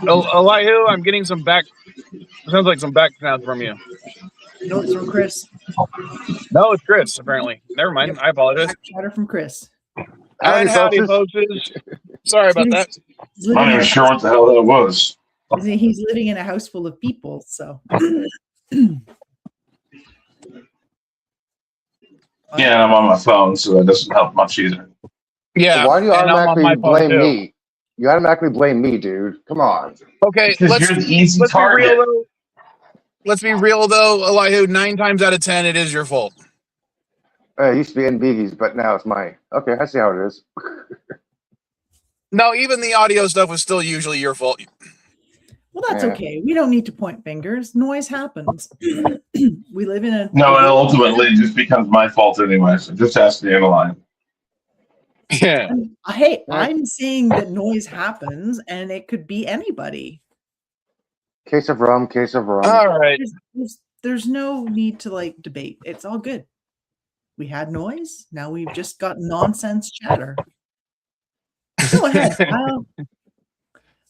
Elihu, I'm getting some back. Sounds like some back sounds from you. No, it's from Chris. No, it's Chris. Apparently, never mind. Yep. I apologize. Back chatter from Chris. And howdy, folks. Sorry about that. He's I'm not even sure what the hell that was. He's living in a house full of people, so. Yeah, I'm on my phone, so that doesn't help much either. Yeah. So why do you and I'm on automatically my phone, blame too. me? You automatically blame me, dude. Come on. Okay, Because you're the easy let's be target. real, though. Let's be real, though, Elihu. 9 times out of 10, it is your fault. It used to be NBG's, but now it's mine. Okay, I see how it is. No, even the audio stuff was still usually your fault. Well, that's Yeah. okay. We don't need to point fingers. Noise happens. We live in a. No, and ultimately it just becomes my fault anyway, so just ask the line. Yeah. Hey, I'm saying that noise happens, and it could be anybody. Case of rum, case of rum. All right. There's no need to like debate. It's all good. We had noise. Now we've just got nonsense chatter. Go ahead, Kyle.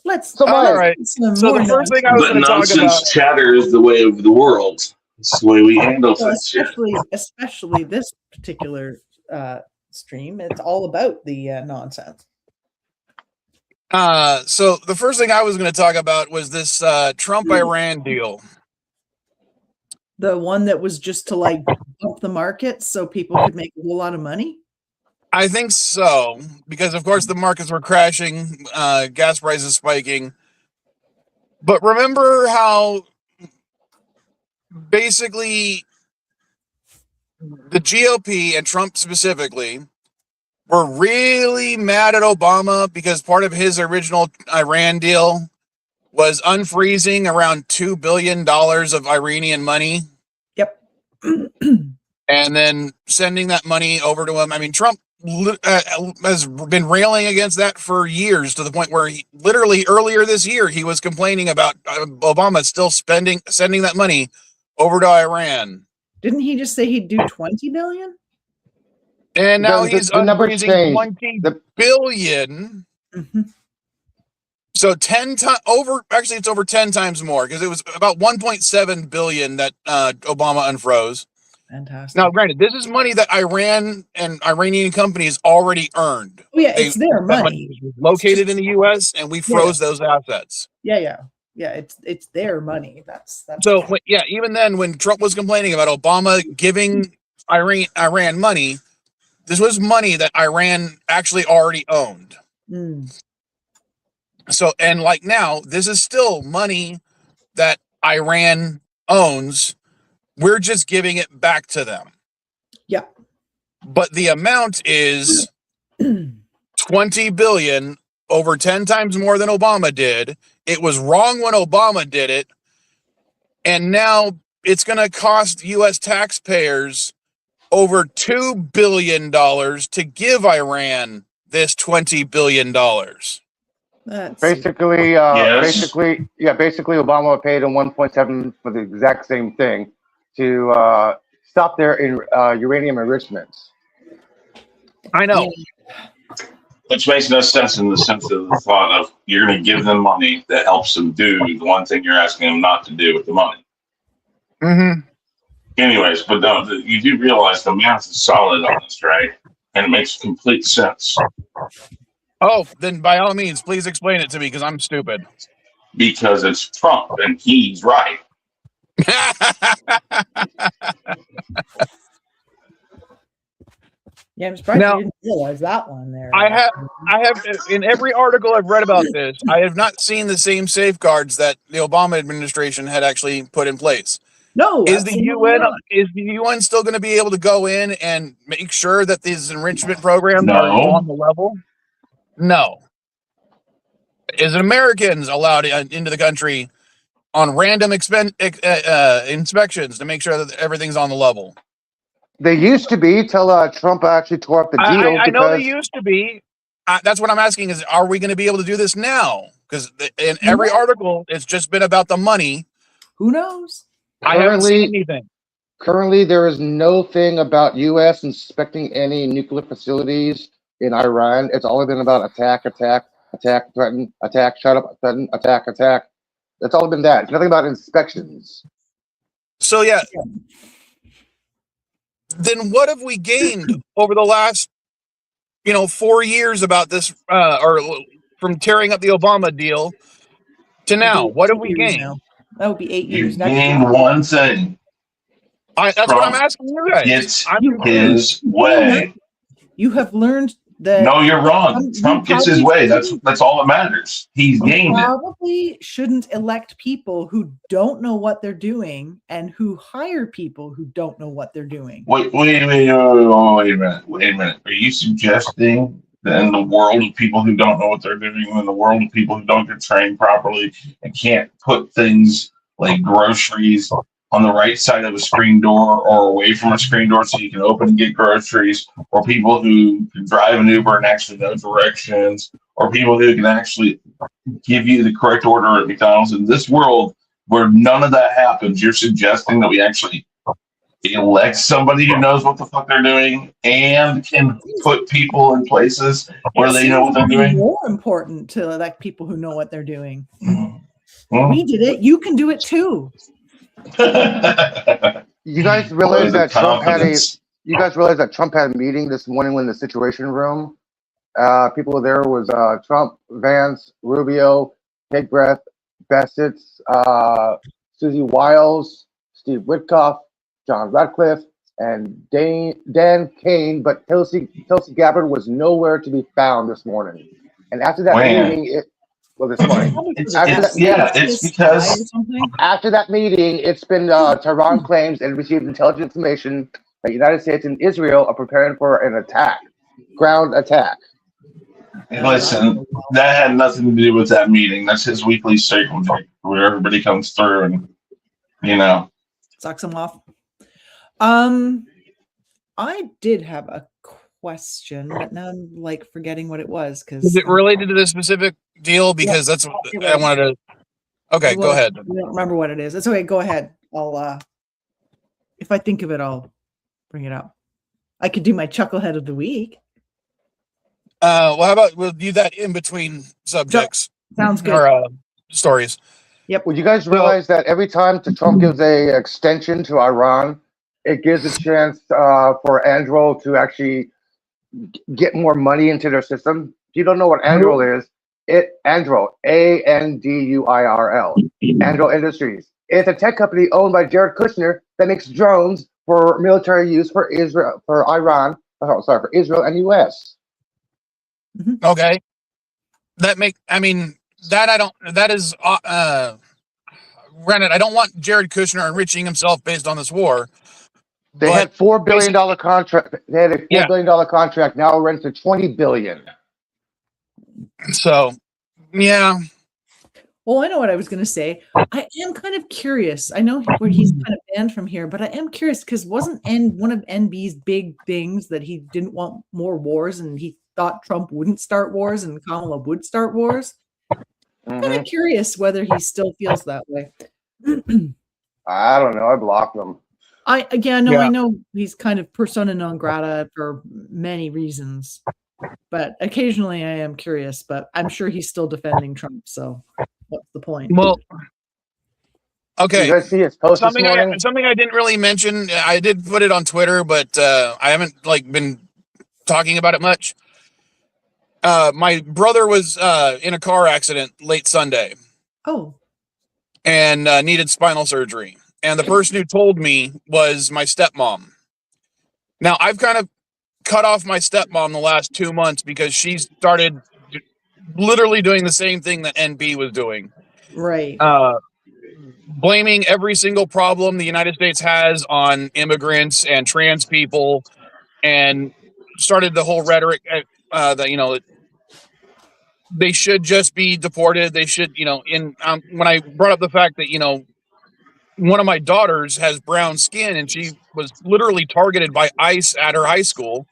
Let's. All right. So the first thing I was But going to talk about. nonsense chatter is the way of the world. It's the way we handle things here. Especially this particular stream. It's all about the nonsense. So the first thing I was going to talk about was this Trump-Iran deal. The one that was just to like bump the market so people could make a whole lot of money? I think so, because of course the markets were crashing, gas prices spiking. But remember how basically the GOP and Trump specifically were really mad at Obama because part of his original Iran deal was unfreezing around $2 billion of Iranian money. Yep. And then sending that money over to him. I mean, Trump has been railing against that for years, to the point where he literally earlier this year, he was complaining about Obama still sending that money over to Iran. Didn't he just say he'd do 20 billion? And now he's unfreezing 20 billion. Mm-hmm. So 10 times over, actually it's over 10 times more, because it was about 1.7 billion that Obama unfroze. Fantastic. Now, granted, this is money that Iran and Iranian companies already earned. Oh, yeah, it's their money. Was located in the U.S. and we froze those assets. Yeah. It's their money. That's so. Even then, when Trump was complaining about Obama giving Iran money, this was money that Iran actually already owned. Mm. So, and like now, this is still money that Iran owns. We're just giving it back to them. Yeah. But the amount is 20 billion, over 10 times more than Obama did. It was wrong when Obama did it. And now it's going to cost U.S. taxpayers over $2 billion to give Iran this $20 billion. Basically, basically, Obama paid him 1.7 for the exact same thing to stop their uranium enrichments. I know. Which makes no sense in the sense of the thought of you're going to give them money that helps them do the one thing you're asking them not to do with the money. Mm-hmm. Anyways, but you do realize the math is solid on this, right? And it makes complete sense. Oh, then by all means, please explain it to me, because I'm stupid. Because it's Trump and he's right. Yeah, I'm surprised you didn't realize that one there. I have in every article I've read about this, I have not seen the same safeguards that the Obama administration had actually put in place. No, is the UN still going to be able to go in and make sure that these enrichment programs are on the level? No. Is Americans allowed into the country on random inspections to make sure that everything's on the level? They used to be till Trump actually tore up the deal. I know they used to be. That's what I'm asking is, are we going to be able to do this now? Because in every article, it's just been about the money. Who knows? I haven't seen anything. Currently, there is no thing about U.S. inspecting any nuclear facilities in Iran. It's only been about attack, attack, threaten, attack, shut up, threaten, attack, attack. It's all been that. It's nothing about inspections. So yeah. Then what have we gained over the last, 4 years about this, or from tearing up the Obama deal to now? What have we gained? Now. That would be 8 You years. Next gained year. one thing. That's what I'm asking you guys. It's I'm his way. You have learned that. No, you're wrong. Trump gets his way. That's all that matters. He's gained it. Probably shouldn't elect people who don't know what they're doing and who hire people who don't know what they're doing. Wait a minute. Are you suggesting that in the world of people who don't know what they're doing, in the world of people who don't get trained properly and can't put things like groceries on the right side of a screen door or away from a screen door so you can open and get groceries, or people who can drive an Uber and actually know directions, or people who can actually give you the correct order at McDonald's? In this world where none of that happens, you're suggesting that we actually elect somebody who knows what the fuck they're doing and can put people in places where they know what they're doing? More important to elect people who know what they're doing. Mm-hmm. We did it. You can do it too. You guys realize that Trump had a meeting this morning in the Situation Room. People there was Trump, Vance, Rubio, Peg Breath, Bassett, Susie Wiles, Steve Witkoff, John Radcliffe, and Dan Kane, but Tulsi Gabbard was nowhere to be found this morning. And after that meeting, this morning. It's because after that meeting, it's been Tehran claims and received intelligence information that the United States and Israel are preparing for an attack, ground attack. Listen, that had nothing to do with that meeting. That's his weekly statement where everybody comes through and, sucks them off. I did have a question, but now I'm like forgetting what it was. Is it related to this specific deal? Because that's what I wanted to. Okay, go ahead. I don't remember what it is. It's okay. Go ahead. I'll if I think of it, I'll bring it up. I could do my chucklehead of the week. Well, how about we'll do that in between subjects? Sounds good. Or stories. Yep. Would you guys realize that every time Trump gives a extension to Iran, it gives a chance for Anduril to actually get more money into their system? If you don't know what Anduril is, Anduril, Anduirl, Anduril Industries. It's a tech company owned by Jared Kushner that makes drones for military use for Israel, for Israel and U.S. Okay. That is granted, I don't want Jared Kushner enriching himself based on this war. They had $4 billion contract. They had a $4 billion contract. Now it runs to $20 billion. So, yeah. Well, I know what I was going to say. I am kind of curious. I know where he's kind of banned from here, but I am curious because wasn't one of NB's big things that he didn't want more wars, and he thought Trump wouldn't start wars and Kamala would start wars? I'm kind of curious whether he still feels that way. I don't know. I blocked them. I know he's kind of persona non grata for many reasons, but occasionally I am curious, but I'm sure he's still defending Trump. So what's the point? Well, okay. You guys see his post something this morning? something I didn't really mention. I did put it on Twitter, but I haven't been talking about it much. My brother was in a car accident late Sunday. Oh. And needed spinal surgery. And the person who told me was my stepmom. Now, I've kind of cut off my stepmom the last 2 months because she started literally doing the same thing that NB was doing. Right. Blaming every single problem the United States has on immigrants and trans people, and started the whole rhetoric that, they should just be deported. They should, when I brought up the fact that, one of my daughters has brown skin and she was literally targeted by ICE at her high school,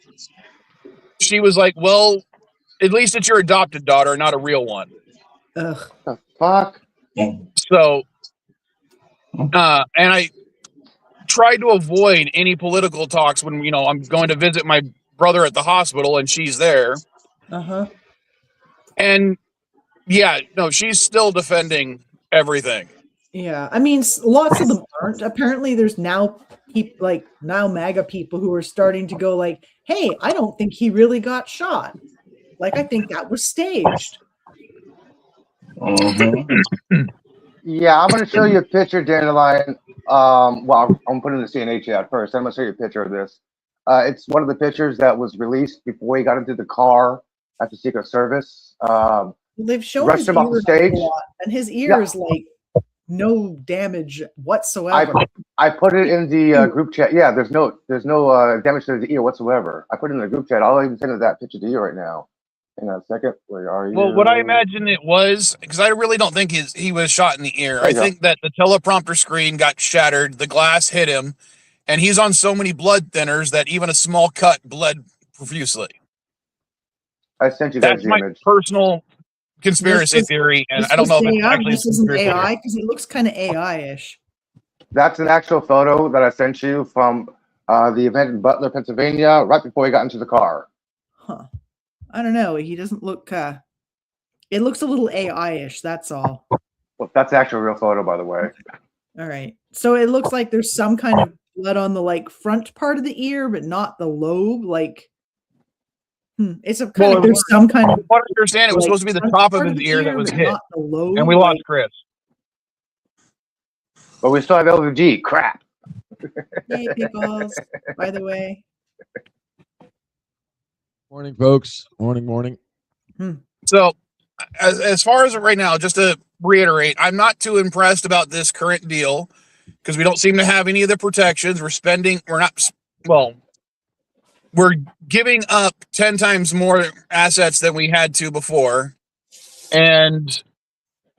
she was like, well, at least it's your adopted daughter, not a real one. Ugh. The fuck? So, and I tried to avoid any political talks when, I'm going to visit my brother at the hospital and she's there. Uh-huh. And Yeah, no, she's still defending everything. Yeah, I mean, lots of them aren't. Apparently, there's now now MAGA people who are starting to go like, "Hey, I don't think he really got shot. Like, I think that was staged." Yeah, I'm gonna show you a picture, Dandelion. Well, I'm putting the CNA chat first. I'm gonna show you a picture of this. It's one of the pictures that was released before he got into the car at the Secret Service. They've shown Rushed his him off the ear stage. a lot, and his ear is like no damage whatsoever. I put it in the group chat. Yeah, there's no damage to the ear whatsoever. I put it in the group chat. I'll even send that picture to you right now. Hang on a second. Where are you? Well, what I imagine it was, because I really don't think he was shot in the ear. I think that the teleprompter screen got shattered, the glass hit him, and he's on so many blood thinners that even a small cut bled profusely. I sent you guys the my image. Personal conspiracy theory, and I don't know if it's actually this isn't AI because it looks kind of AI-ish. That's an actual photo that I sent you from the event in Butler, Pennsylvania, right before he got into the car. Huh. I don't know. He doesn't look. It looks a little AI-ish. That's all. Well, that's the actual real photo, by the way. All right. So it looks like there's some kind of blood on the front part of the ear, but not the lobe. It's a kind of there's some kind of. What I understand, it was supposed to be the top of his ear that was hit, not the lobe, and we lost Chris. But we still have LVG. Crap. Hey, people. By the way. Morning, folks. Morning. So, as far as right now, just to reiterate, I'm not too impressed about this current deal because we don't seem to have any of the protections. We're giving up 10 times more assets than we had to before, and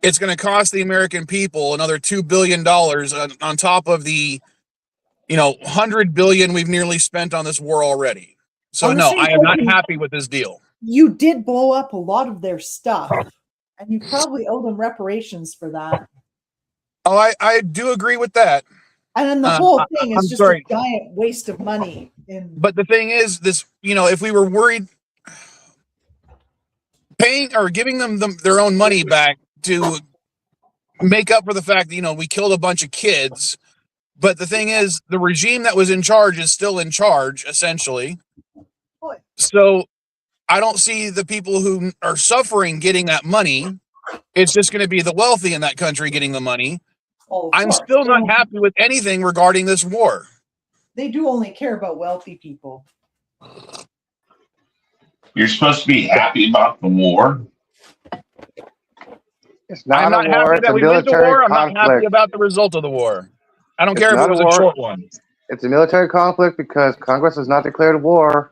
it's going to cost the American people another $2 billion on top of the $100 billion we've nearly spent on this war already. So no, I am not happy with this deal. You did blow up a lot of their stuff, and you probably owe them reparations for that. Oh, I do agree with that. And then the whole thing is just a giant waste of money. But the thing is, if we were worried, paying or giving them their own money back to make up for the fact that, we killed a bunch of kids. But the thing is, the regime that was in charge is still in charge, essentially. So I don't see the people who are suffering getting that money. It's just going to be the wealthy in that country getting the money. I'm still not happy with anything regarding this war. They do only care about wealthy people. You're supposed to be happy about the war. It's not I'm not happy that we went to war. I'm not happy about the result of the war. I don't care if it was a short one. It's a military conflict because Congress has not declared war.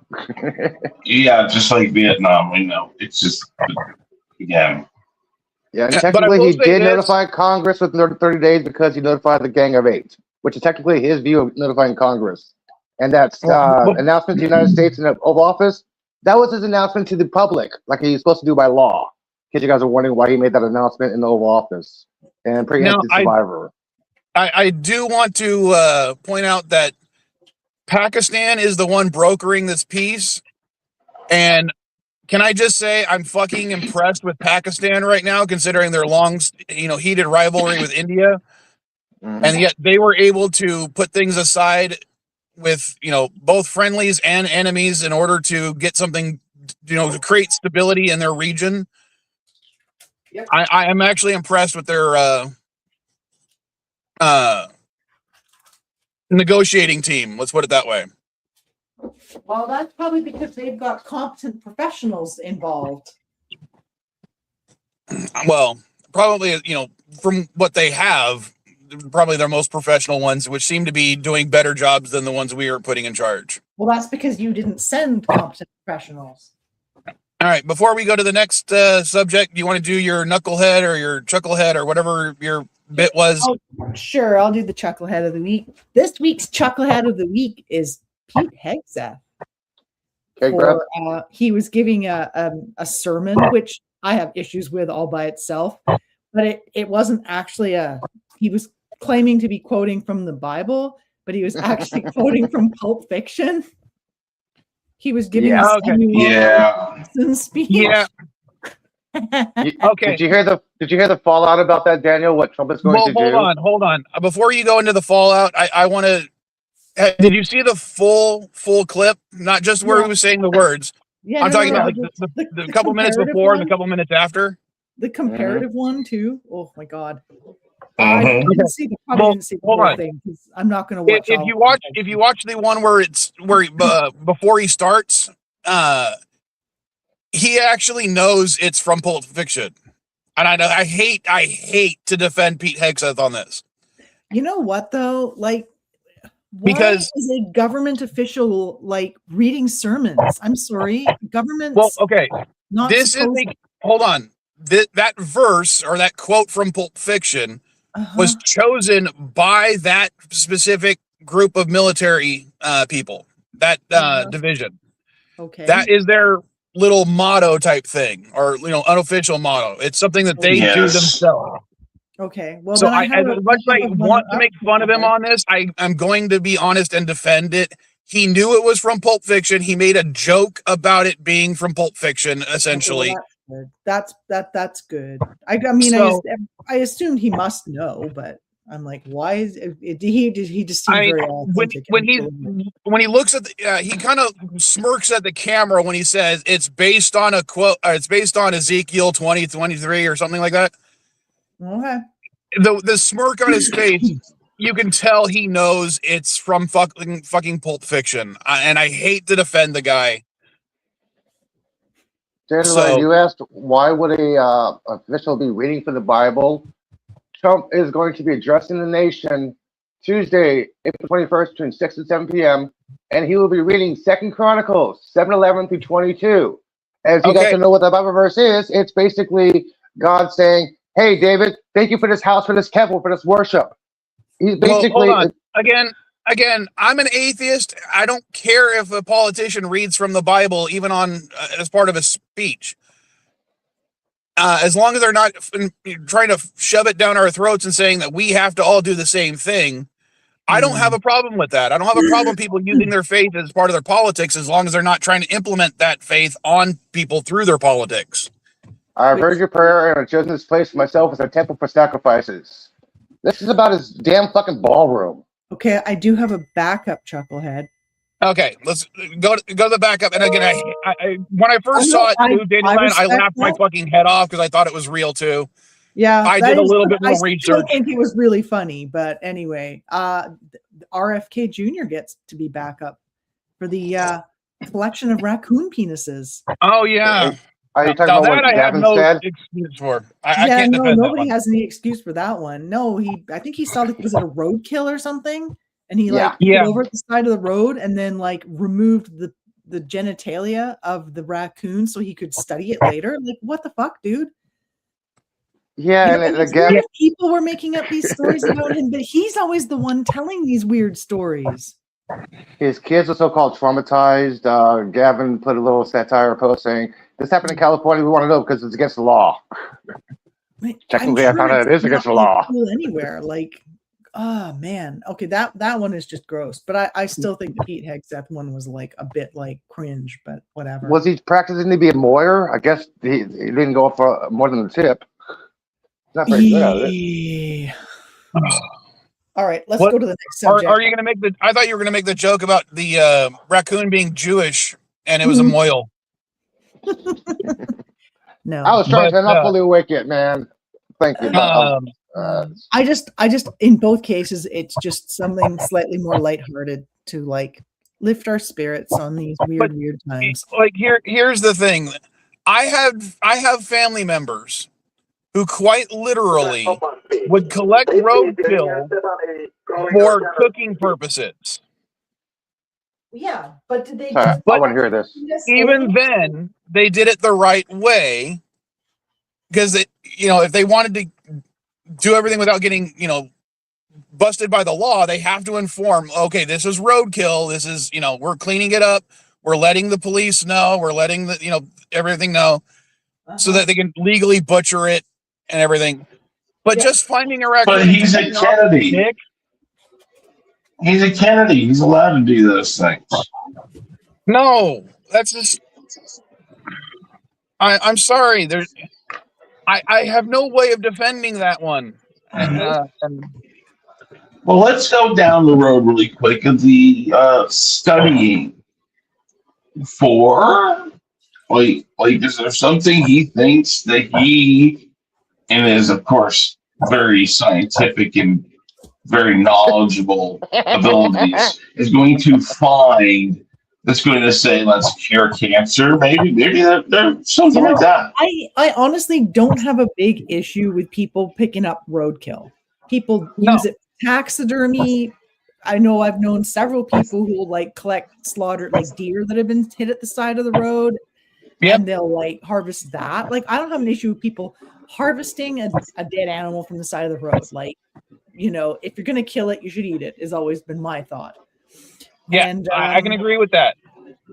Yeah, just like Vietnam, we know. It's just, again. Yeah, and technically he did notify Congress within 30 days because he notified the Gang of Eight, which is technically his view of notifying Congress. And that's announcement to the United States in the Oval Office. That was his announcement to the public, like he's supposed to do by law. In case you guys are wondering why he made that announcement in the Oval Office and preempted survivor. I do want to point out that Pakistan is the one brokering this peace. And can I just say I'm fucking impressed with Pakistan right now, considering their long, heated rivalry with India. And yet they were able to put things aside with, both friendlies and enemies in order to get something, to create stability in their region. Yep. I am actually impressed with their negotiating team. Let's put it that way. Well, that's probably because they've got competent professionals involved. Well, probably, from what they have, probably their most professional ones, which seem to be doing better jobs than the ones we are putting in charge. Well, that's because you didn't send competent professionals. All right. Before we go to the next subject, do you want to do your knucklehead or your chucklehead or whatever your bit was? Sure, I'll do the chucklehead of the week. This week's chucklehead of the week is Pete Hegseth. He was giving a sermon, which I have issues with all by itself, but it wasn't actually he was claiming to be quoting from the Bible, but he was actually quoting from Pulp Fiction. He was giving a speech. Yeah. Okay. Did you hear the fallout about that, Daniel? What Trump is going Well, to do? hold on. Before you go into the fallout, I want to. Did you see the full clip? Not just where he was saying the words. Yeah, I'm talking about like the the couple minutes comparative before and the one. couple minutes after. The comparative one too. Oh my god. Mhm. I didn't see the, probably Well, didn't see the hold whole on. thing because I'm not going to watch. If you watch the one where before he starts, he actually knows it's from Pulp Fiction, and I know I hate to defend Pete Hegseth on this. You know what though? Like, why Because- is a government official like reading sermons? I'm sorry, governments. Well, okay, not this supposed. is hold on. That verse or that quote from Pulp Fiction was chosen by that specific group of military people, that division. Okay. That is their little motto type thing, or unofficial motto. It's something that they do Yes. themselves. Okay. Well, So then as much as I want to make fun of him on this, I'm going to be honest and defend it. He knew it was from Pulp Fiction. He made a joke about it being from Pulp Fiction, essentially. Okay, well, that's good. I mean, So- I assumed he must know, but I'm like, why is he just seemed very authentic. when he looks at he kind of smirks at the camera when he says it's based on a quote. It's based on Ezekiel 20:23 or something like that. Okay. The smirk on his face, you can tell he knows it's from fucking Pulp Fiction, and I hate to defend the guy. Daniel, you asked why would a official be reading from the Bible? Trump is going to be addressing the nation Tuesday, April 21st, between 6 and 7 p.m., and he will be reading 2 Chronicles 7:11 through 22. As you guys know what the Bible verse is, it's basically God saying, "Hey, David, thank you for this house, for this temple, for this worship." He's basically hold on. Again, I'm an atheist. I don't care if a politician reads from the Bible, even on as part of a speech. As long as they're not trying to shove it down our throats and saying that we have to all do the same thing, I don't have a problem with that. I don't have a problem with people using their faith as part of their politics, as long as they're not trying to implement that faith on people through their politics. I've heard your prayer and I've chosen this place for myself as a temple for sacrifices. This is about his damn fucking ballroom. Okay, I do have a backup, Chucklehead. Okay, let's go to the backup. And again, I when I first saw it too, Daniel, I laughed my fucking head off because I thought it was real too. Yeah, I did a little bit more research. I think it was really funny, but anyway, RFK Jr. gets to be backup for the collection of raccoon penises. Oh yeah. Are you talking about what Gavin said? Excuse for. I can't defend nobody that has any excuse for that one. No, I think he saw was it a roadkill or something, and he put over at the side of the road and then like removed the genitalia of the raccoon so he could study it later. Like, what the fuck, dude? Yeah, and again, people were making up these stories about him, but he's always the one telling these weird stories. His kids are so-called traumatized. Gavin put a little satire post saying, "This happened in California. We want to know because it's against the law." Technically, I found out it is against the law. Anywhere, like, oh man, okay, that one is just gross. But I still think the Pete Hegseth one was like a bit like cringe, but whatever. Was he practicing to be a lawyer? I guess he didn't go for more than the tip. Not very good at it. All right, let's go to the next subject. Are you going to make the? I thought you were going to make the joke about the raccoon being Jewish and it was a moil. No, I was trying to not fully awake yet, man. Thank you. I just in both cases, it's just something slightly more lighthearted to like lift our spirits on these weird times. Like here's the thing. I have family members who quite literally would collect roadkill for cooking purposes. Yeah, but did they? I want to hear this. Even then, they did it the right way because if they wanted to do everything without getting busted by the law, they have to inform. Okay, this is roadkill. This is we're cleaning it up. We're letting the police know. We're letting the everything know, so that they can legally butcher it and everything. But just finding a raccoon. But he's a Kennedy. He's a Kennedy. He's allowed to do those things. No, that's just. I'm sorry. I have no way of defending that one. And Well, let's go down the road really quick of the studying for like is there something he thinks that he and is of course very scientific and very knowledgeable abilities is going to find that's going to say let's cure cancer? Maybe there's something like that. I honestly don't have a big issue with people picking up roadkill. People use it for taxidermy. I know I've known several people who will like collect slaughtered like deer that have been hit at the side of the road. Yep. And they'll like harvest that. Like I don't have an issue with people harvesting a dead animal from the side of the road. Like, you know, if you're gonna kill it, you should eat it, has always been my thought. yeah, And I can agree with that.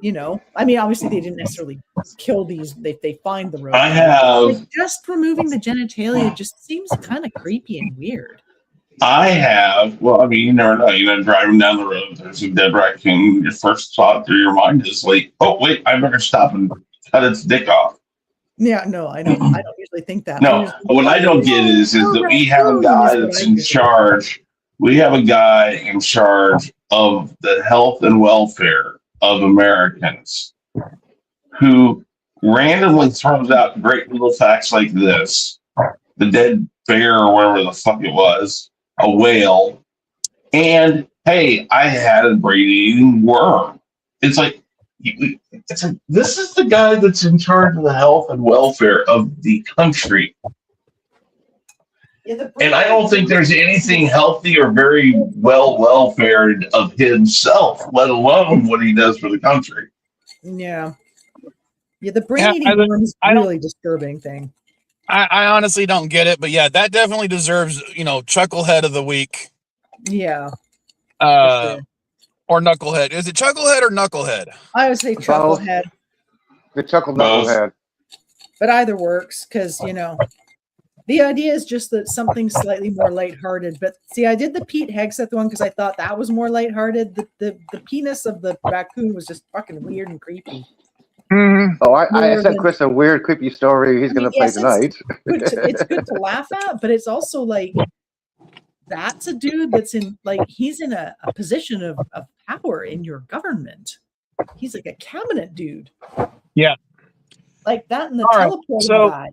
you know, I mean, obviously they didn't necessarily kill these. They find the road. I have Like, just removing the genitalia just seems kind of creepy and weird. well, I mean, you never know. You know, driving down the road, there's a dead raccoon. Your first thought through your mind is like, oh, wait, I better stop and cut its dick off. Yeah, no, I don't usually think that. No, what I don't get is that we have a guy that's in charge. We have a guy in charge of the health and welfare of Americans who randomly throws out great little facts like this. The dead bear or whatever the fuck it was, a whale, and hey, I had a brain-eating worm. It's like, this is the guy that's in charge of the health and welfare of the country. And I don't think there's anything healthy or very welfared of himself, let alone what he does for the country. Yeah. Yeah, the brain-eating worm is really disturbing thing. I honestly don't get it, but yeah, that definitely deserves, you know, chucklehead of the week. Yeah. Or knucklehead. Is it chucklehead or knucklehead? I would say chucklehead. The chuckle knucklehead. But either works because, you know, the idea is just that something slightly more lighthearted. But see, I did the Pete Hegseth one because I thought that was more lighthearted. The penis of the raccoon was just fucking weird and creepy. Mm-hmm. Oh, I sent Chris a weird, creepy story he's going to play tonight. It's good to laugh at, but it's also like, that's a dude that's in, like, he's in a position of power in your government. He's like a cabinet dude. Yeah. Like that and the teleporting guy.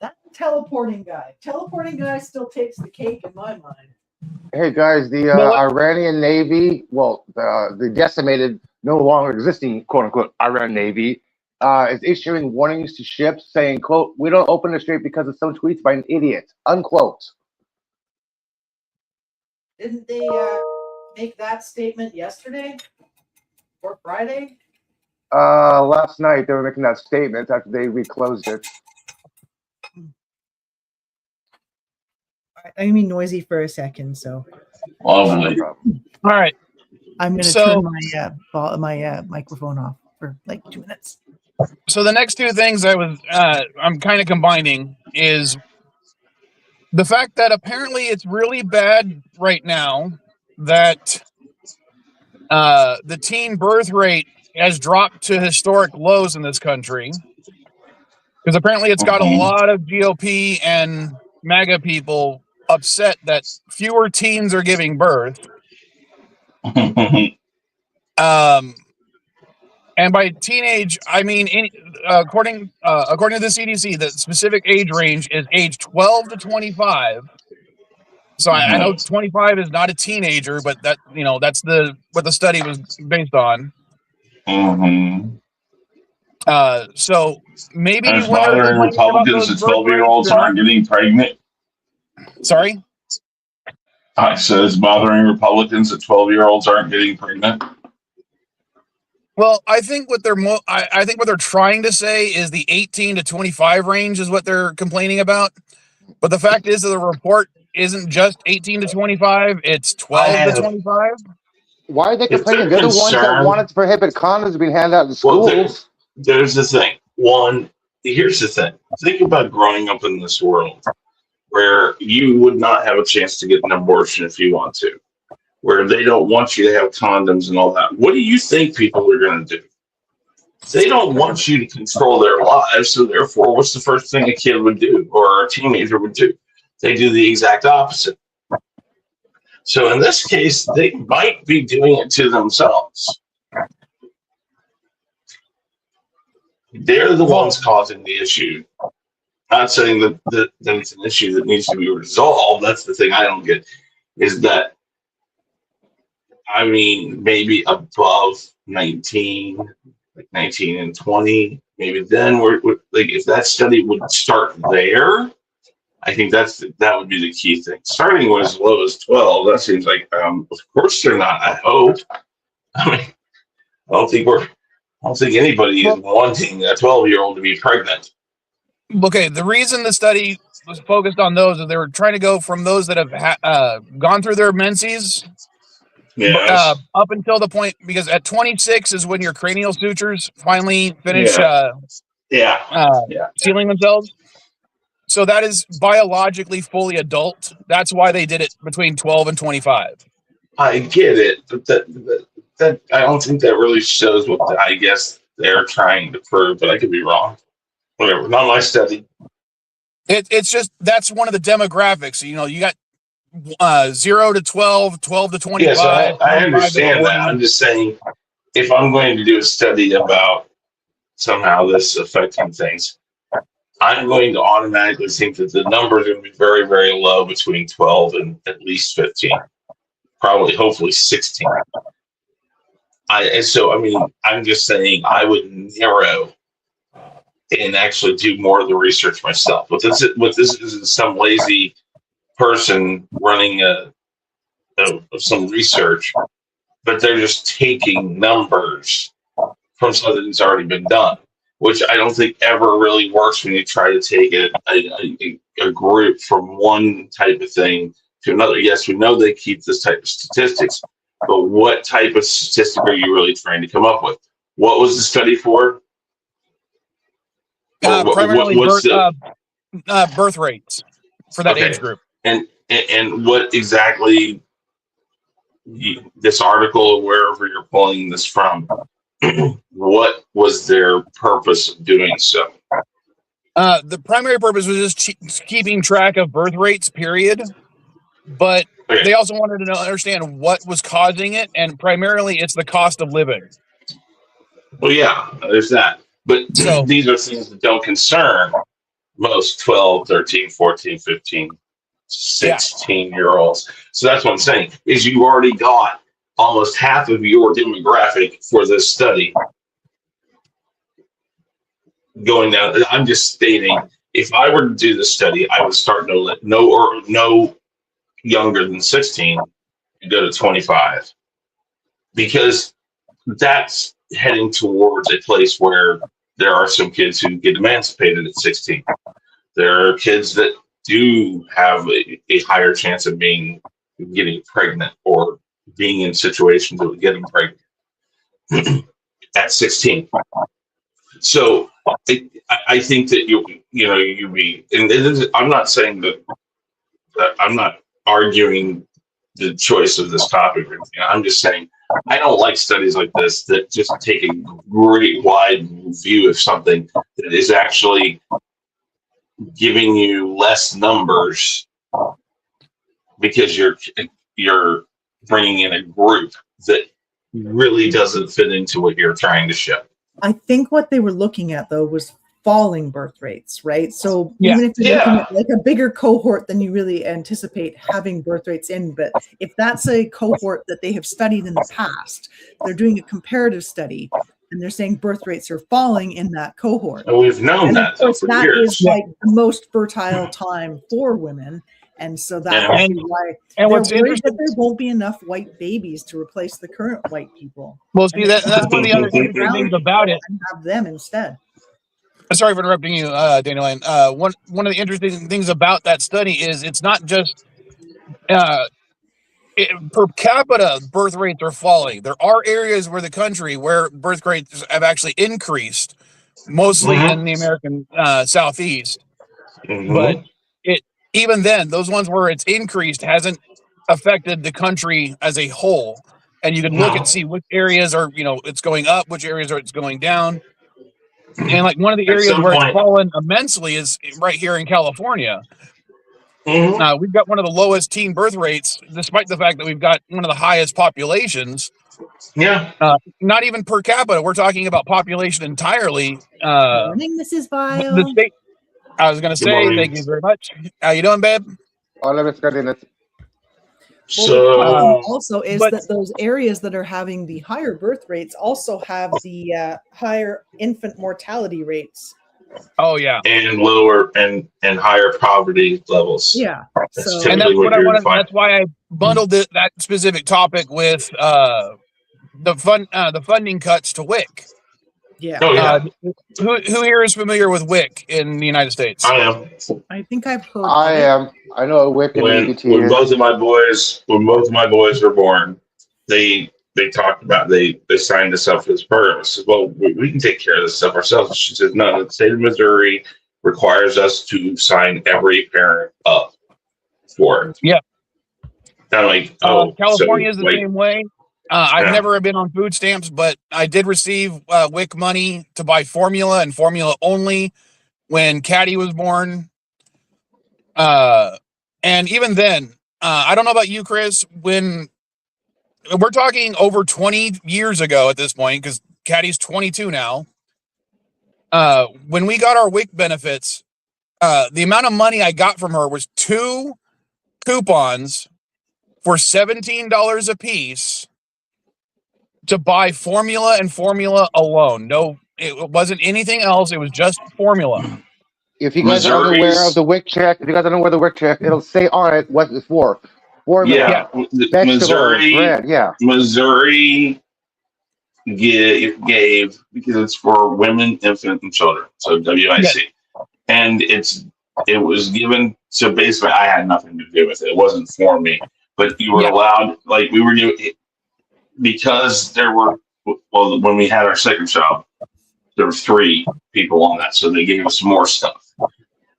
That teleporting guy still takes the cake in my mind. Hey guys, the Iranian Navy, well, the decimated, no longer existing, quote unquote, Iran Navy, is issuing warnings to ships saying, quote, "We don't open the strait because of some tweets by an idiot," unquote. Didn't they make that statement yesterday or Friday? Last night they were making that statement after they reclosed it. I mean, noisy for a second, so. Lovely. All right. I'm going to turn my microphone off for like 2 minutes. So the next two things I'm kind of combining is the fact that apparently it's really bad right now that the teen birth rate has dropped to historic lows in this country, because apparently it's got a lot of GOP and MAGA people upset that fewer teens are giving birth. And by teenage, I mean according to the CDC, the specific age range is age 12 to 25. So I know 25 is not a teenager, but that, you know, that's what the study was based on. So maybe it's bothering Republicans that 12-year-olds aren't getting pregnant. Sorry? I said it's bothering Republicans that 12-year-olds aren't getting pregnant. Well, I think what they're trying to say is the 18 to 25 range is what they're complaining about. But the fact is that the report isn't just 18 to 25; it's 12 to 25. Why are they complaining? They're the ones that wanted to prohibit condoms being handed out in schools. Well, there's the thing. Here's the thing. Think about growing up in this world where you would not have a chance to get an abortion if you want to, where they don't want you to have condoms and all that. What do you think people are going to do? They don't want you to control their lives, so therefore, what's the first thing a kid would do or a teenager would do? They do the exact opposite. So in this case, they might be doing it to themselves. They're the ones causing the issue. Not saying that it's an issue that needs to be resolved. That's the thing I don't get, is that, I mean, maybe above 19, like 19 and 20, maybe then we're like, if that study would start there, I think that would be the key thing. Starting with as low as 12, that seems like, of course they're not, I hope. I mean, I don't think anybody is wanting a 12-year-old to be pregnant. Okay, the reason the study was focused on those is they were trying to go from those that have gone through their menses up until the point, because at 26 is when your cranial sutures finally finish sealing themselves. So that is biologically fully adult. That's why they did it between 12 and 25. I get it, but that I don't think that really shows what I guess they're trying to prove, but I could be wrong. Whatever, not my study. It's just, that's one of the demographics. You know, you got 0 to 12, 12 to 25. Yes, I understand that. I'm just saying, if I'm going to do a study about somehow this affecting things, I'm going to automatically think that the numbers are going to be very, very low between 12 and at least 15. Probably, hopefully 16. So, I mean, I'm just saying I would narrow and actually do more of the research myself. What this is some lazy person running some research, but they're just taking numbers from something that's already been done, which I don't think ever really works when you try to take a group from one type of thing to another. Yes, we know they keep this type of statistics, but what type of statistic are you really trying to come up with? What was the study for? Primarily birth rates for that age group. And what exactly this article or wherever you're pulling this from, what was their purpose of doing so? The primary purpose was just keeping track of birth rates, period. But they also wanted to understand what was causing it, and primarily it's the cost of living. Well, yeah, there's that. But these are things that don't concern most 12, 13, 14, 15, 16-year-olds. So that's what I'm saying, is you already got almost half of your demographic for this study going down. I'm just stating, if I were to do this study, I would start no younger than 16 and go to 25, because that's heading towards a place where there are some kids who get emancipated at 16. There are kids that do have a higher chance of getting pregnant or being in situations that would get them pregnant at 16. So I think that you be, and I'm not saying that I'm not arguing the choice of this topic or anything. I'm just saying I don't like studies like this that just take a great wide view of something that is actually giving you less numbers because you're bringing in a group that really doesn't fit into what you're trying to show. I think what they were looking at, though, was falling birth rates, right? So even if you're looking at like a bigger cohort than you really anticipate having birth rates in, but if that's a cohort that they have studied in the past, they're doing a comparative study and they're saying birth rates are falling in that cohort. And we've known that for that years. Is like the most fertile time for women. And so that's why and what's they're worried interesting, that there won't be enough white babies to replace the current white people. Well, see, that's one of the other interesting things about it. And have them instead. Sorry for interrupting you, Daniel. One of the interesting things about that study is it's not just per capita birth rates are falling. There are areas where the country where birth rates have actually increased, mostly in the American Southeast. But even then, those ones where it's increased hasn't affected the country as a whole. And you can look and see which areas are, it's going up, which areas are it's going down. And like one of the At areas some where it's point. fallen immensely is right here in California. Mhm. We've got one of the lowest teen birth rates, despite the fact that we've got one of the highest populations. Yeah. Not even per capita. We're talking about population entirely. Morning, Mrs. The Vile. state. I was going to Good say, morning. thank you very much. How you doing, babe? Hola, Miss Cardenas. Well, the So problem also is but- that those areas that are having the higher birth rates also have the higher infant mortality rates. Oh yeah, and lower and higher poverty levels. Yeah. That's So and typically that's what I you're wanted. finding. That's why I bundled that specific topic with the funding cuts to WIC. yeah, Oh yeah, Who here is familiar with WIC in the United States? I am. I think I've heard. I of it. am. I know what WIC and EBT When is. both of my boys were born, they talked about they signed us up for this program. I said, well, we can take care of this stuff ourselves. She said, no, the state of Missouri requires us to sign every parent up for it. Yeah. And I'm like, oh, California is so, the like, same way. I've Yeah. never been on food stamps, but I did receive WIC money to buy formula and formula only when Caddy was born. And even then, I don't know about you, Chris, when we're talking over 20 years ago at this point, because Caddy's 22 now. When we got our WIC benefits, the amount of money I got from her was 2 coupons for $17 a piece to buy formula and formula alone. No, it wasn't anything else. It was just formula. If you guys are unaware Missouri's- of the WIC check, if you guys don't know where the WIC check, it'll say on it what it's for. Formula, yeah, vegetables, Missouri. bread, yeah. Missouri gave because it's for women, infant, and children, so WIC, and it was given. So basically, I had nothing to do with it. It wasn't for me, but you were Yeah. allowed. Like we were doing because there were when we had our second child, there were 3 people on that, so they gave us more stuff.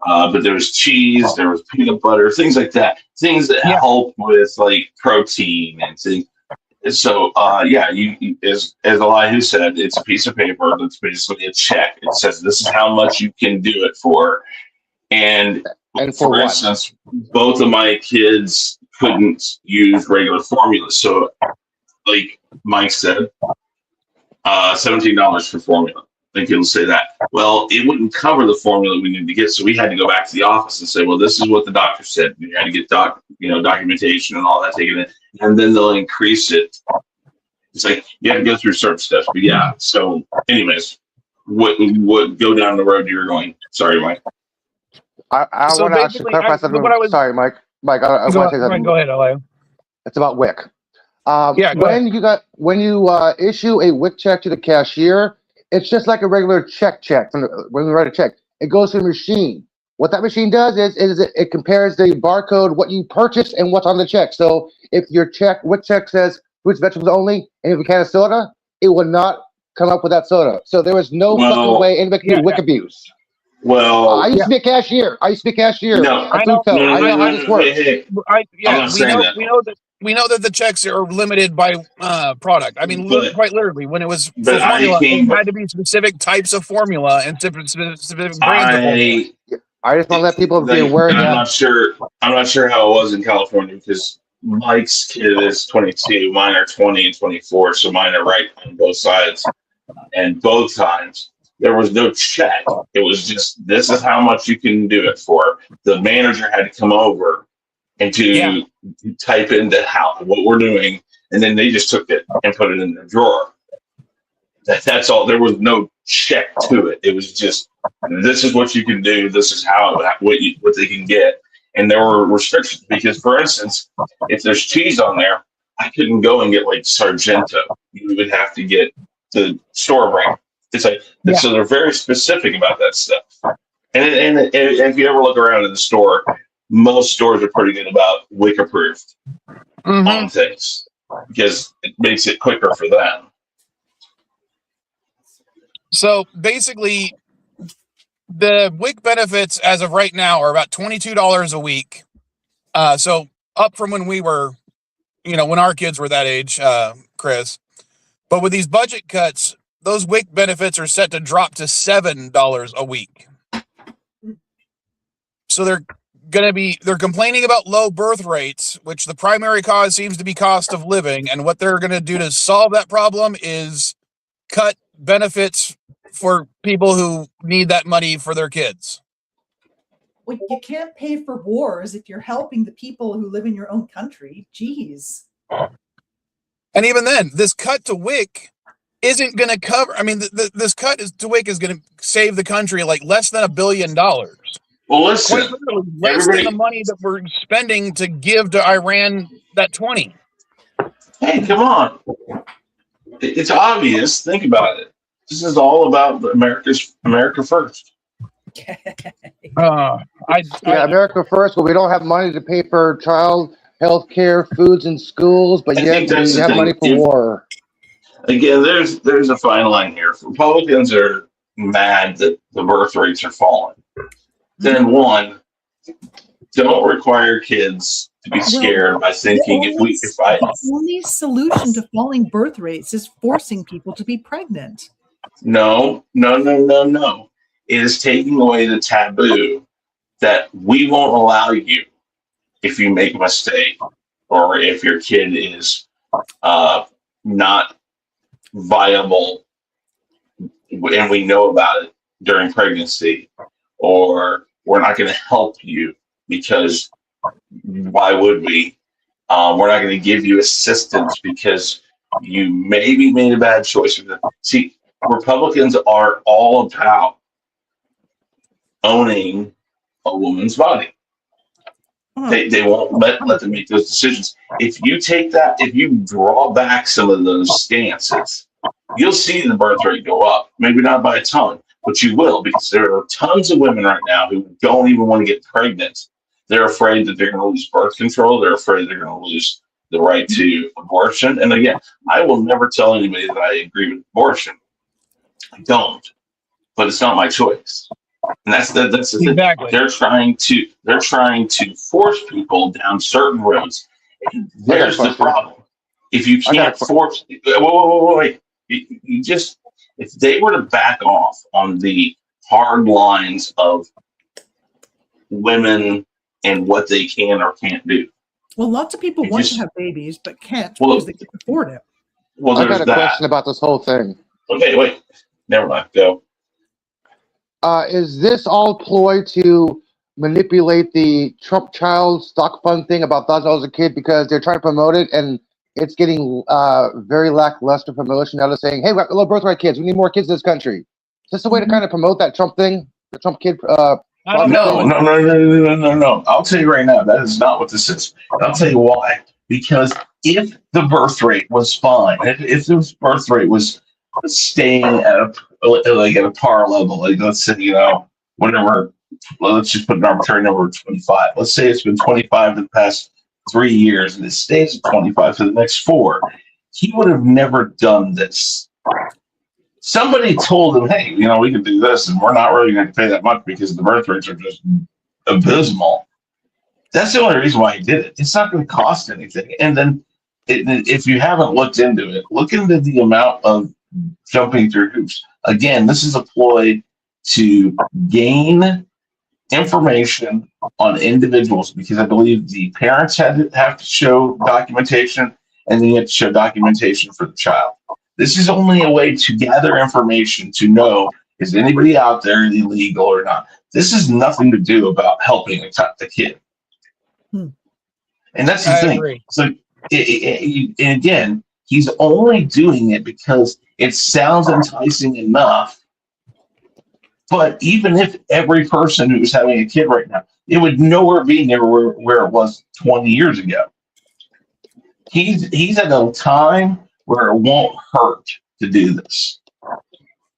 But there was cheese, there was peanut butter, things like that, things that help with like protein and things. And so, you as Elihu said, it's a piece of paper that's basically a check. It says this is how much you can do it for, and And for for what? instance, both of my kids couldn't use regular formula, so like Mike said, $17 for formula. I think it'll say that. Well, it wouldn't cover the formula we needed to get, so we had to go back to the office and say, well, this is what the doctor said. We had to get documentation and all that taken in, and then they'll increase it. It's like you have to go through certain steps, but yeah. So, anyways, what go down the road you're going? Sorry, Mike. I So want to actually basically, clarify something. what I was- Sorry, Mike. Mike, I want to say something. Go ahead, Elihu. It's about WIC. Yeah, go When you issue a WIC check to the cashier, it's just like a regular check. When we write a check, it goes to a machine. What that machine does is it compares the barcode, what you purchased, and what's on the check. So if your WIC check says fruits, vegetables only, and if a can of soda, it will not come up with that soda. So there was no fucking way anybody can do WIC abuse. Well, I used to be a cashier. No, at Food Co. no, I know how this works. hey, I'm not saying that. We know that the checks are limited by product. I mean, But- quite literally, when it was for but I formula, came- it had to be specific types of formula and specific brands of formula. I just want to let people be aware and I'm that not sure how it was in California because Mike's kid is 22, mine are 20 and 24, so mine are right on both sides. And both times there was no check. It was just this is how much you can do it for. The manager had to come over and to type in what we're doing, and then they just took it and put it in their drawer. That's all. There was no check to it. It was just this is what you can do. This is what they can get, and there were restrictions because, for instance, if there's cheese on there, I couldn't go and get like Sargento. You would have to get the store brand. It's like so they're very specific about that stuff. And if you ever look around in the store, most stores are pretty good about WIC approved on things because it makes it quicker for them. So basically, the WIC benefits as of right now are about $22 a week. So up from when we were, when our kids were that age, Chris. But with these budget cuts, those WIC benefits are set to drop to $7 a week. So they're complaining about low birth rates, which the primary cause seems to be cost of living. And what they're going to do to solve that problem is cut benefits for people who need that money for their kids. Well, you can't pay for wars if you're helping the people who live in your own country. Jeez. And even then, this cut to WIC isn't going to cover. I mean, this cut to WIC is going to save the country like less than $1 billion. Well, listen, Quite literally less than the money that we're spending to give to Iran that 20. hey, come on. It's obvious. Think about it. This is all about America first. Yeah, America first. Well, we don't have money to pay for child health care, foods in schools, but I yet think that's we the have thing. money for war. Again, there's a fine line here. Republicans are mad that the birth rates are falling. Then one, don't require kids to be scared by thinking The only solution to falling birth rates is forcing people to be pregnant. No. It is taking away the taboo that we won't allow you if you make a mistake or if your kid is not viable and we know about it during pregnancy, or we're not going to help you because why would we? We're not going to give you assistance because you maybe made a bad choice. See, Republicans are all about owning a woman's body. They won't let them make those decisions. If you take that, if you draw back some of those stances, you'll see the birth rate go up. Maybe not by a ton, but you will, because there are tons of women right now who don't even want to get pregnant. They're afraid that they're going to lose birth control. They're afraid they're going to lose the right to abortion. And again, I will never tell anybody that I agree with abortion. I don't, but it's not my choice. And that's the thing. Exactly. They're trying to force people down certain roads. And there's the problem. If you can't force, wait. You just, if they were to back off on the hard lines of women and what they can or can't do. Well, lots of people want to have babies, but can't Well, because they can't afford it. Well, I there's got a that. question about this whole thing. Okay, wait. Never mind. Go. Is this all ploy to manipulate the Trump child stock fund thing about $1,000 a kid because they're trying to promote it and it's getting very lackluster promotion out of saying, hey, we got low birthright kids. We need more kids in this country. Is this a way to kind of promote that Trump thing? The Trump kid? I don't know. No. I'll tell you right now, that is not what this is. I'll tell you why. Because if the birth rate was fine, if the birth rate was staying at a par level, like let's say, whatever, let's just put an arbitrary number of 25. Let's say it's been 25 for the past 3 years and it stays at 25 for the next 4. He would have never done this. Somebody told him, hey, we can do this and we're not really going to pay that much because the birth rates are just abysmal. That's the only reason why he did it. It's not going to cost anything. And then if you haven't looked into it, look into the amount of jumping through hoops. Again, this is a ploy to gain information on individuals because I believe the parents have to show documentation and then you have to show documentation for the child. This is only a way to gather information to know, is anybody out there illegal or not? This has nothing to do about helping the kid. And that's the thing. Agree. So, and again, he's only doing it because it sounds enticing enough. But even if every person who's having a kid right now, it would nowhere be near where it was 20 years ago. He's at a time where it won't hurt to do this.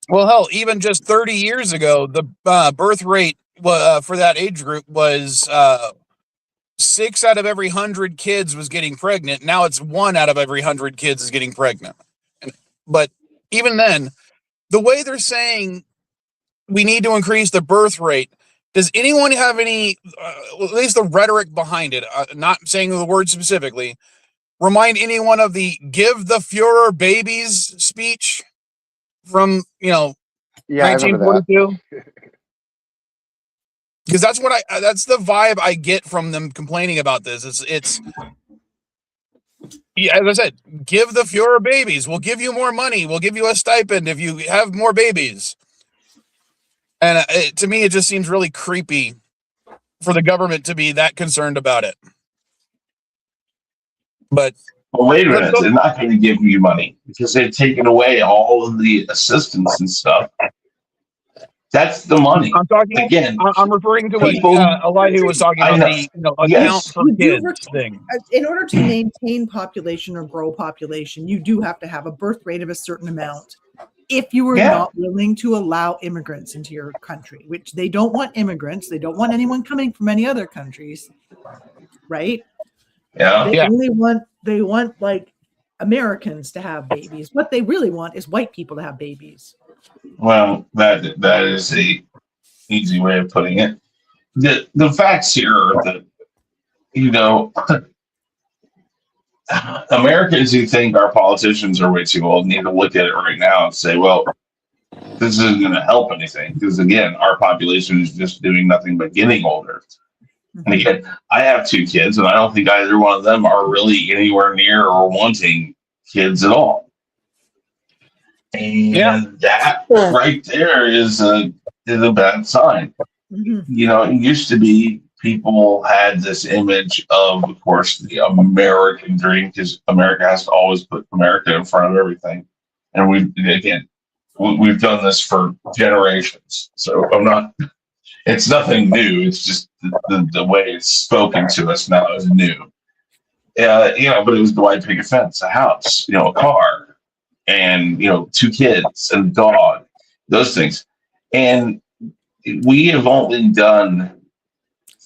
Well, hell, even just 30 years ago, the birth rate for that age group was 6 out of every 100 kids was getting pregnant. Now it's 1 out of every 100 kids is getting pregnant. But even then, the way they're saying we need to increase the birth rate, does anyone have any, at least the rhetoric behind it, not saying the word specifically, remind anyone of the "Give the Fuhrer babies" speech? from Yeah, I remember that. 1942? Because that's the vibe I get from them complaining about this. It's yeah, as I said, give the Fuhrer babies. We'll give you more money. We'll give you a stipend if you have more babies. And to me, it just seems really creepy for the government to be that concerned about it. But well, wait a minute, they're not going to give you money because they've taken away all of the assistance and stuff. That's the money. I'm talking again. I'm referring to what people- Elijah was talking about, the account Yes. for You do kids thing. In order to maintain population or grow population, you do have to have a birth rate of a certain amount. If you are Yeah. not willing to allow immigrants into your country, which they don't want immigrants, they don't want anyone coming from any other countries, right? Yeah. They Yeah. they want like Americans to have babies. What they really want is white people to have babies. Well, that is a easy way of putting it. The facts here are that, Americans who think our politicians are way too old need to look at it right now and say, well, this isn't going to help anything because, again, our population is just doing nothing but getting older. And again, I have 2 kids, and I don't think either one of them are really anywhere near or wanting kids at all. And that right there is a bad sign. Mhm. It used to be people had this image of course, the American dream because America has to always put America in front of everything. And we've done this for generations. So it's nothing new. It's just the way it's spoken to us now is new. But it was the white picket fence, a house, a car, and 2 kids and a dog, those things. And we have only done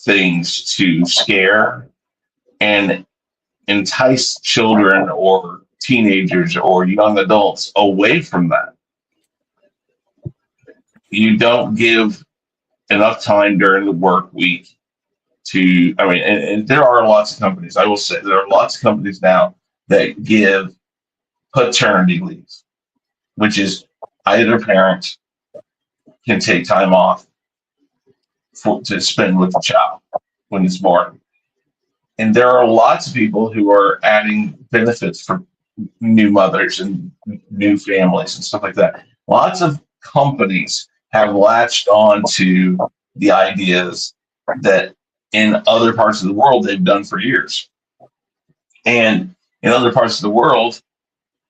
things to scare and entice children or teenagers or young adults away from that. You don't give enough time during the work week and there are lots of companies, I will say, there are lots of companies now that give paternity leave, which is either parent can take time off to spend with the child when it's born. And there are lots of people who are adding benefits for new mothers and new families and stuff like that. Lots of companies have latched on to the ideas that in other parts of the world they've done for years. And in other parts of the world,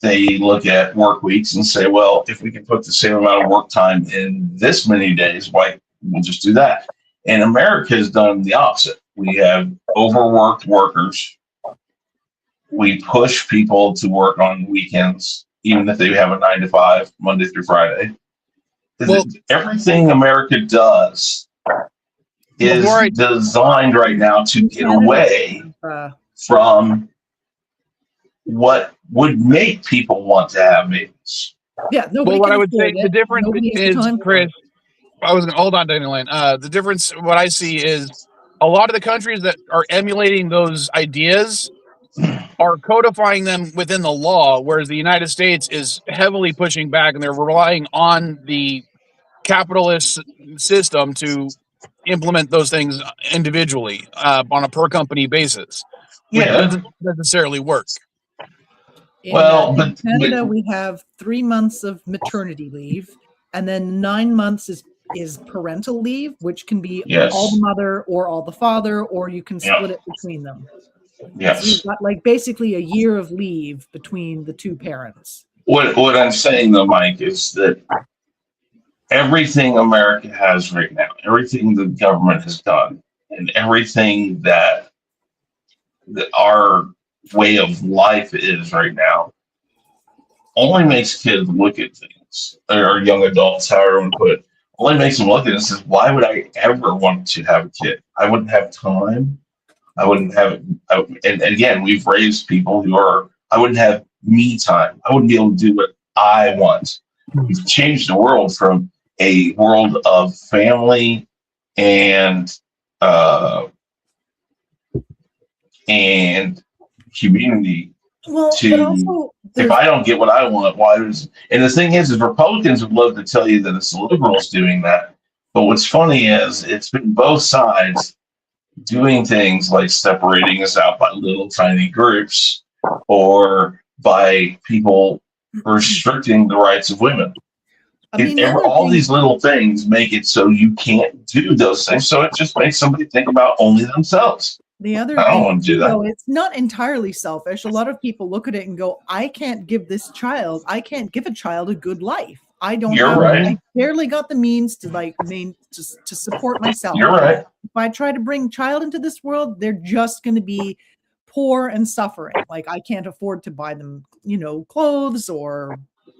they look at work weeks and say, well, if we can put the same amount of work time in this many days, why we'll just do that. And America has done the opposite. We have overworked workers. We push people to work on weekends, even if they have a 9 to 5, Monday through Friday. Well, everything America does is designed right now to get away from what would make people want to have babies. Yeah, well, what I would say the difference is, Chris, I was going to hold on, Daniel. The difference, what I see is a lot of the countries that are emulating those ideas are codifying them within the law, whereas the United States is heavily pushing back and they're relying on the capitalist system to implement those things individually on a per company basis, which doesn't necessarily work. In Canada, we have 3 months of maternity leave, and then 9 months is parental leave, which can be all the mother or all the father, or you can split it between them. Yes. So you've got basically a year of leave between the 2 parents. What I'm saying though, Mike, is that everything America has right now, everything the government has done, and everything that our way of life is right now only makes kids look at things, or young adults, however you want to put it, only makes them look at it and says, why would I ever want to have a kid? I wouldn't have time. I wouldn't have, and again, we've raised people I wouldn't have me time. I wouldn't be able to do what I want. We've changed the world from a world of family and community Well, to- but also If there's, I don't get what I want, why does? And the thing is Republicans would love to tell you that it's the liberals doing that. But what's funny is it's been both sides doing things like separating us out by little tiny groups or by people restricting the rights of women. I mean, the other All thing- these little things make it so you can't do those things. So it just makes somebody think about only themselves. The other I don't thing, want to do that. though, it's not entirely selfish. A lot of people look at it and go, I can't give a child a good life. I don't You're have, right. I barely got the means to to support myself. You're right. If I try to bring child into this world, they're just going to be poor and suffering. Like I can't afford to buy them, clothes or,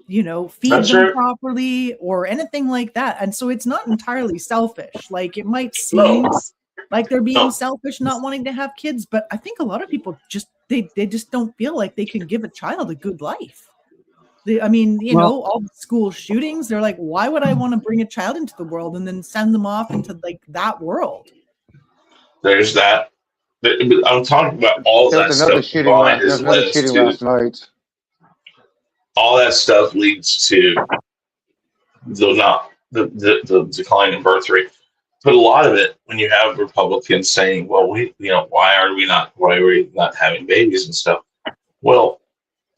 feed That's them right. properly or anything like that. And so it's not entirely selfish. Like it might seem No. like they're being No. selfish, not wanting to have kids, but I think a lot of people they just don't feel like they can give a child a good life. All the school shootings, they're like, why would I want to bring a child into the world and then send them off into like that world? There's that. I'm talking about all There that was another stuff shooting. behind There his was another list shooting to last night. all that stuff leads to the decline in birth rate. But a lot of it, when you have Republicans saying, "Well, why are we not having babies and stuff?" Well,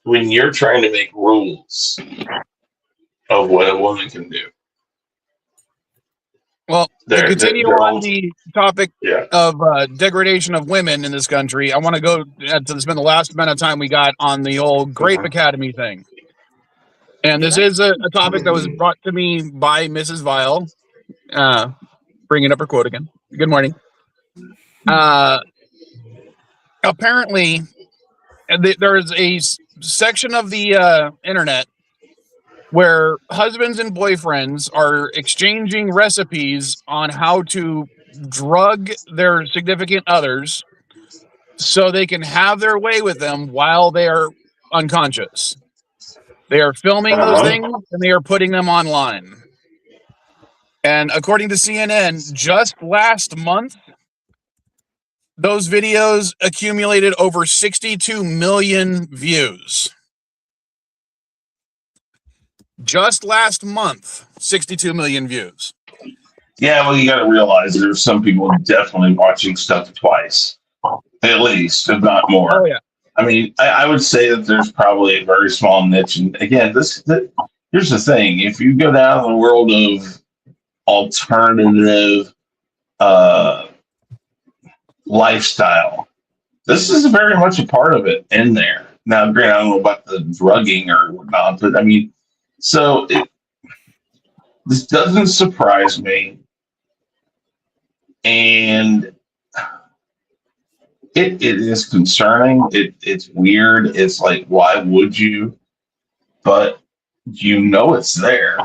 when you're trying to make rules of what a woman can do, Well, to They're- continue they're on all- the topic yeah, of degradation of women in this country, I want to go to spend the last amount of time we got on the old Grape Academy thing. And this is a topic that was brought to me by Mrs. Vile. Bringing up her quote again. Good morning. Apparently, there is a section of the internet where husbands and boyfriends are exchanging recipes on how to drug their significant others so they can have their way with them while they are unconscious. They are filming those things and they are putting them online. And according to CNN, just last month, those videos accumulated over 62 million views. Just last month, 62 million views. yeah. Well, you got to realize there's some people definitely watching stuff twice, at least, if not more. Oh, yeah. I mean, I would say that there's probably a very small niche. And again, here's the thing: if you go down the world of alternative lifestyle, this is very much a part of it in there. Now, granted, I don't know about the drugging or whatnot, but I mean, this doesn't surprise me, and it is concerning. It's weird. It's like, why would you? But it's there.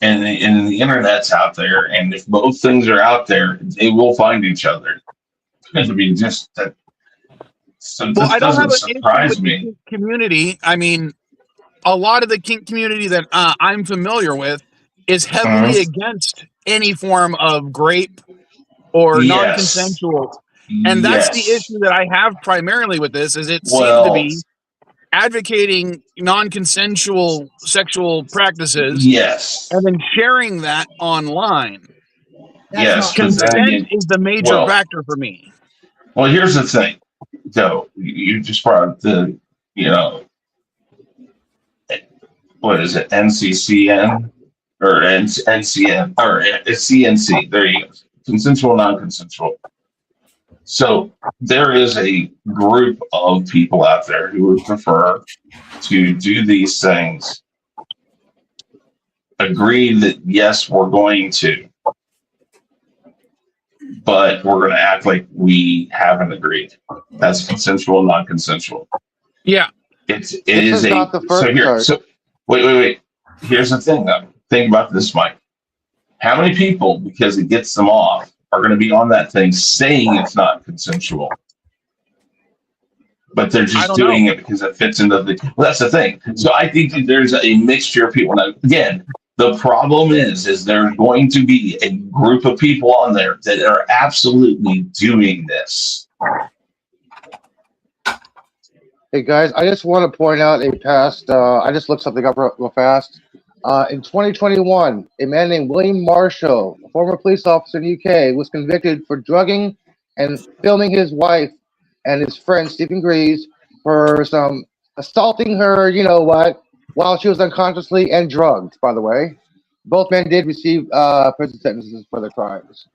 And the internet's out there. And if both things are out there, they will find each other. I mean, just that. So this I don't have doesn't an surprise issue with me. the kink community. I mean, a lot of the kink community that I'm familiar with is heavily against any form of grape or Yes. non-consensual. And that's the Yes. issue that I have primarily with this, is it Well, seems to be advocating non-consensual sexual practices yes. and then sharing that online. That's Yes, not- because then Consent is the major well- factor for me. Well, here's the thing. So you just brought up the, what is it, NCCN or NCN or CNC? There you go. Consensual, non-consensual. So there is a group of people out there who would prefer to do these things, agree that yes, we're going to, but we're going to act like we haven't agreed. That's consensual, non-consensual. Yeah. It is not the first. so here. Sorry. So wait. Here's the thing, though. Think about this, Mike. How many people, because it gets them off, are going to be on that thing saying it's not consensual, but they're I just don't doing know. it because it fits into the. Well, that's the thing. So I think that there's a mixture of people. Now, again, the problem is there's going to be a group of people on there that are absolutely doing this. Hey guys, I just want to point out a past. I just looked something up real fast. In 2021, a man named William Marshall, a former police officer in the UK, was convicted for drugging and filming his wife and his friend Stephen Greaves for some assaulting her. You know what? While she was unconsciously and drugged. By the way, both men did receive prison sentences for their crimes.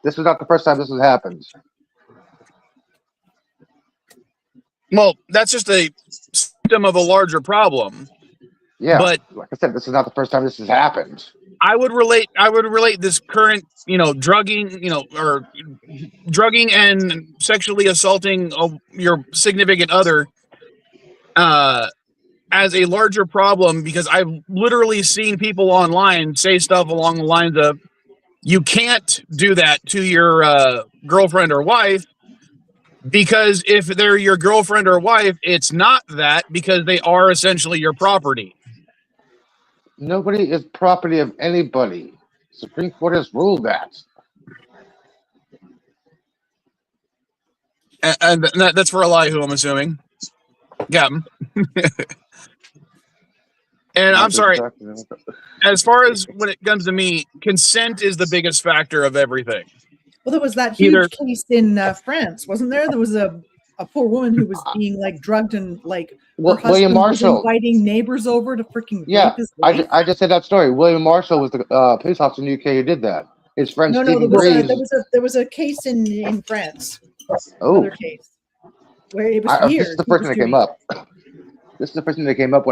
This was not the first time this has happened. Well, that's just a symptom of a larger problem. Yeah, But like I said, this is not the first time this has happened. I would relate this current, drugging, or drugging and sexually assaulting your significant other as a larger problem, because I've literally seen people online say stuff along the lines of, you can't do that to your girlfriend or wife, because if they're your girlfriend or wife, it's not that, because they are essentially your property. Nobody is property of anybody. Supreme Court has ruled that. And that's for Elihu, I'm assuming. Yeah. And I'm sorry, as far as when it comes to me, consent is the biggest factor of everything. Well, there was that huge case in France, wasn't there? There was a poor woman who was being like drugged and like William Marshall inviting neighbors over to freaking yeah. rape his wife. I just said that story. William Marshall was the police officer in the UK who did that. His friend Stephen there Greaves. was a case in France. Oh, Another case where it was this is the first thing that came up. This is the first thing that came up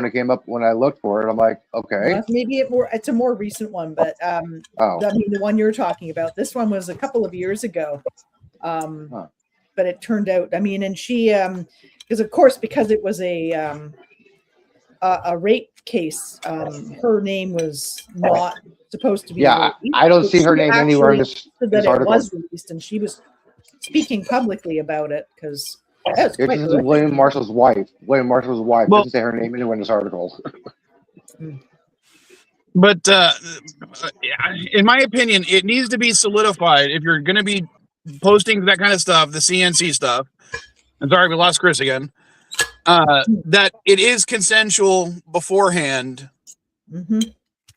when I looked for it. I'm like, okay. Maybe it's a more recent one, but I mean, the one you're talking about. This one was a couple of years ago. But it turned out, I mean, and she, because of course, because it was a rape case, her name was not supposed to be. Yeah, released, I don't see her name anywhere in this article. It was released, and she was speaking publicly about it because. This is William Marshall's wife. William Marshall's wife. Well, doesn't say her name anywhere in this article. But in my opinion, it needs to be solidified if you're going to be posting that kind of stuff, the CNC stuff. I'm sorry, we lost Chris again. That it is consensual beforehand,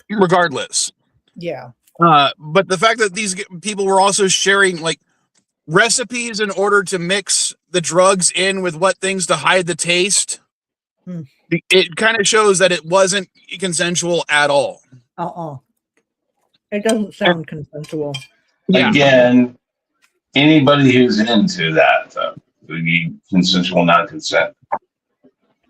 regardless. Yeah. But the fact that these people were also sharing like recipes in order to mix the drugs in with what things to hide the taste, it kind of shows that it wasn't consensual at all. It doesn't sound consensual. Yeah. Again, anybody who's into that, though, would be consensual non-consent.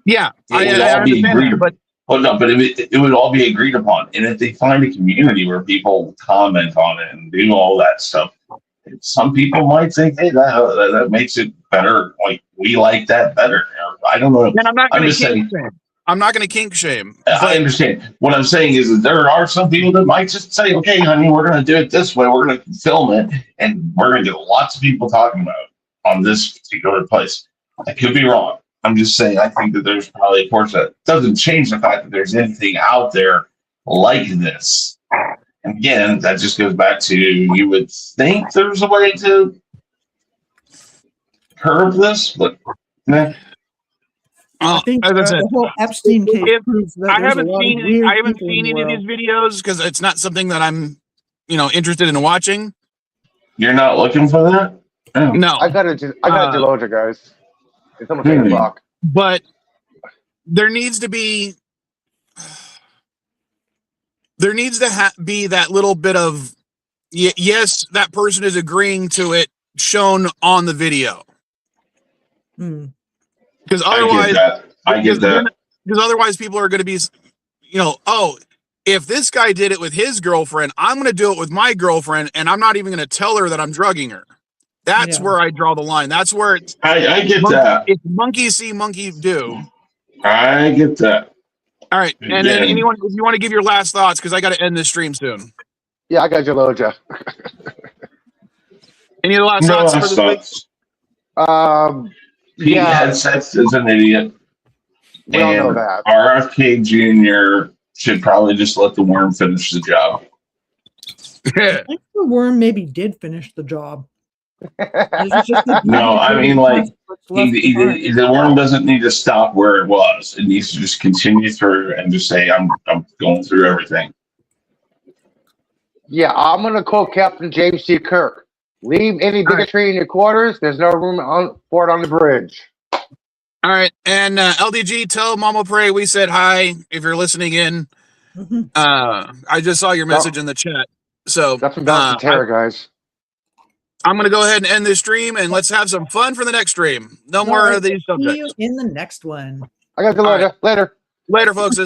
Yeah, It would I all be understand agreed that, but Well, no, but it would all be agreed upon. And if they find a community where people comment on it and do all that stuff, some people might think, hey, that makes it better. Like, we like that better. I don't know. And I'm not going to just saying. shame. I'm not going to kink shame. I understand. What I'm saying is that there are some people that might just say, okay, honey, we're going to do it this way. We're going to film it. And we're going to get lots of people talking about it on this particular place. I could be wrong. I'm just saying, I think that there's probably a portion that doesn't change the fact that there's anything out there like this. And again, that just goes back to, you would think there's a way to curb this, but nah. I think the whole Epstein case proves that I haven't seen any of these videos because it's not something that I'm, interested in watching. You're not looking for that? Oh. No, I got a Deloja, guys. It's almost 8 o'clock. But there needs to be that little bit of yes, that person is agreeing to it shown on the video. Because otherwise, I get that. Because otherwise, people are going to be, oh, if this guy did it with his girlfriend, I'm going to do it with my girlfriend, and I'm not even going to tell her that I'm drugging her. That's where I draw the line. That's where it's. I get that. It's monkey see, monkey do. I get that. All right, and then anyone, if you want to give your last thoughts, because I got to end this stream soon. Yeah, I got Deloja. Any other last thoughts for this week? Pete Hegseth is an idiot. We all know that. RFK Jr. should probably just let the worm finish the job. I think the worm maybe did finish the job. No, I mean, like, The worm doesn't need to stop where it was. It needs to just continue through and just say, I'm going through everything. Yeah, I'm gonna quote Captain James C. Kirk. Leave any bigotry in your quarters. There's no room for it on the bridge. All right. And LDG, tell Mama Pray we said hi if you're listening in. I just saw your message in the chat. So That's from Balance Terror, guys. I'm going to go ahead and end this stream, and let's have some fun for the next stream. No more of these See you subjects. in the next one. I got to later. Later. Later, folks.